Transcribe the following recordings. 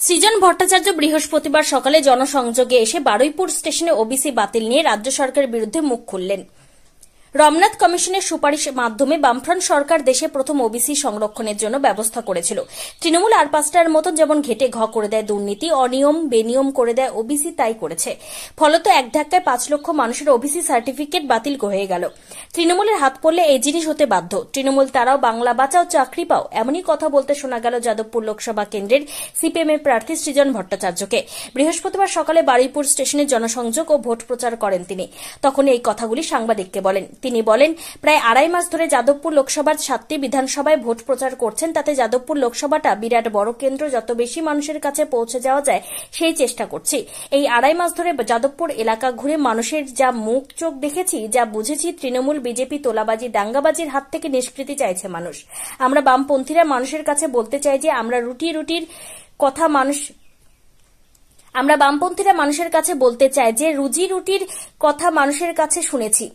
সৃজন ভট্টাচার্য বৃহস্পতিবার সকালে জনসংযোগে এসে বারুইপুর স্টেশনে ওবিসি বাতিল নিয়ে রাজ্য সরকারের বিরুদ্ধে মুখ খুললেন। রমনাথ কমিশনের সুপারিশের মাধ্যমে বামফ্রন্ট সরকার দেশে প্রথম ওবিসি সংরক্ষণের জন্য ব্যবস্থা করেছিল। তৃণমূল আর পাঁচটার মতন যেমন ঘেটে ঘ করে দেয় দুর্নীতি, অনিয়ম বেনিয়ম করে দেয় ওবিসি, তাই করেছে। ফলত এক ধাক্কায় 5 লক্ষ মানুষের ওবিসি সার্টিফিকেট বাতিল হয়ে গেল। তৃণমূলের হাত পড়লে এই জিনিস হতে বাধ্য। তৃণমূল তারাও বাংলা বাঁচাও চাকরি পাও এমনই কথা বলতে শোনা গেল যাদবপুর লোকসভা কেন্দ্রের সিপিএম এর প্রার্থী সৃজন ভট্টাচার্যকে। বৃহস্পতিবার সকালে বারুইপুর স্টেশনে জনসংযোগ ও ভোট প্রচার করেন তিনি। তখন এই কথাগুলি সাংবাদিককে বলেন। তিনি বলেন, প্রায় 2.5 মাস ধরে যাদবপুর লোকসভার 7টি বিধানসভায় ভোট প্রচার করছেন। তাতে যাদবপুর লোকসভাটা বিরাট বড় কেন্দ্র, যত বেশি মানুষের কাছে পৌঁছে যাওয়া যায় সেই চেষ্টা করছি। এই 2.5 মাস ধরে যাদবপুর এলাকা ঘুরে মানুষের যা মুখ চোখ দেখেছি, যা বুঝেছি, তৃণমূল বিজেপি তোলাবাজি দাঙ্গাবাজির হাত থেকে নিষ্কৃতি চাইছে মানুষ। আমরা বামপন্থীরা মানুষের কাছে বলতে চাই যে আমরা মানুষের কাছে বলতে চাই যে রুজি রুটির কথা মানুষের কাছে শুনেছি।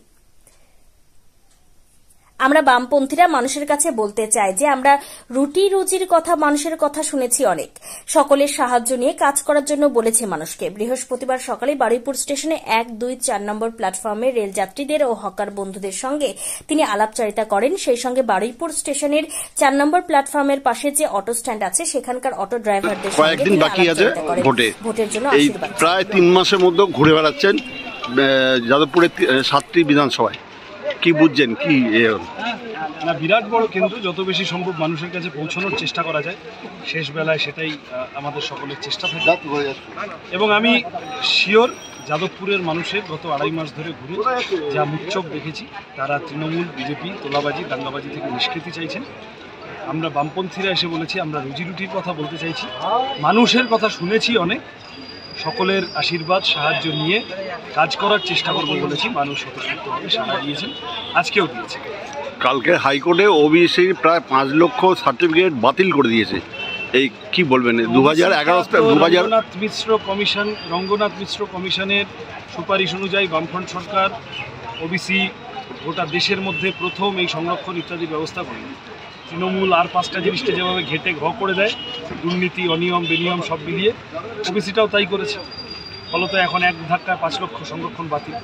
আমরা বামপন্থীরা মানুষের কাছে বলতে চাই যে আমরা রুটি রুজির কথা মানুষের কথা শুনেছি অনেক। সকলের সাহায্য নিয়ে কাজ করার জন্য বলেছি মানুষকে। বৃহস্পতিবার সকালে বারুইপুর স্টেশনে 1, 2, 4 নম্বর প্ল্যাটফর্মে রেল যাত্রীদের ও হকার বন্ধুদের সঙ্গে তিনি আলাপচারিতা করেন। সেই সঙ্গে বারুইপুর স্টেশনের 4 নম্বর প্ল্যাটফর্মের পাশে যে অটো স্ট্যান্ড আছে সেখানকার অটো ড্রাইভারদের সঙ্গে কয়েকদিন বাকি আছে ভোটের জন্য আশীর্বাদ। প্রায় 3 মাসের মধ্যে ঘুরে বেড়াচ্ছেন যাদবপুরের 7টি বিধানসভায়। কি বুঝছেন কি না, বিরাট বড় কেন্দ্র, যত বেশি সম্ভব মানুষের কাছে পৌঁছানোর চেষ্টা করা যায়, শেষ বেলায় সেটাই আমাদের সকলের চেষ্টা থাকে। এবং আমি শিওর যাদবপুরের মানুষের গত 2.5 মাস ধরে ঘুরে যা মুখচোখ দেখেছি, তারা তৃণমূল বিজেপি তোলাবাজি দাঙ্গাবাজি থেকে নিষ্কৃতি চাইছেন। আমরা বামপন্থীরা এসে বলেছি আমরা রুজি রুটির কথা বলতে চাইছি, মানুষের কথা শুনেছি অনেক, সকলের আশীর্বাদ সাহায্য নিয়ে কাজ করার চেষ্টা করবো বলেছি। মানুষ স্বতঃস্ফূর্তভাবে সাড়া দিয়েছেন, আজকেও দিয়েছে। কালকে হাইকোর্টে ওবিসির প্রায় 5 লক্ষ সার্টিফিকেট বাতিল করে দিয়েছে। এই কি বলবেন? 2011 রঙ্গনাথ মিশ্র কমিশনের সুপারিশ অনুযায়ী বামফ্রন্ট সরকার ওবিসি গোটা দেশের মধ্যে প্রথম এই সংরক্ষণ ইত্যাদি ব্যবস্থা করে। তৃণমূল আর 5টা জিনিসটা যেভাবে ঘেটে ঘ করে দেয়, দুর্নীতি অনিয়ম বেনিয়ম সব মিলিয়ে ওবিসিটাও তাই করেছে। ফলত এখন এক ধাক্কায় 5 লক্ষ সংরক্ষণ বাতিল।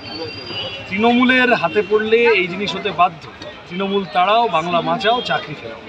তৃণমূলের হাতে পড়লে এই জিনিস হতে বাধ্য। তৃণমূল তাড়াও, বাংলা বাঁচাও, চাকরি ফেরাও।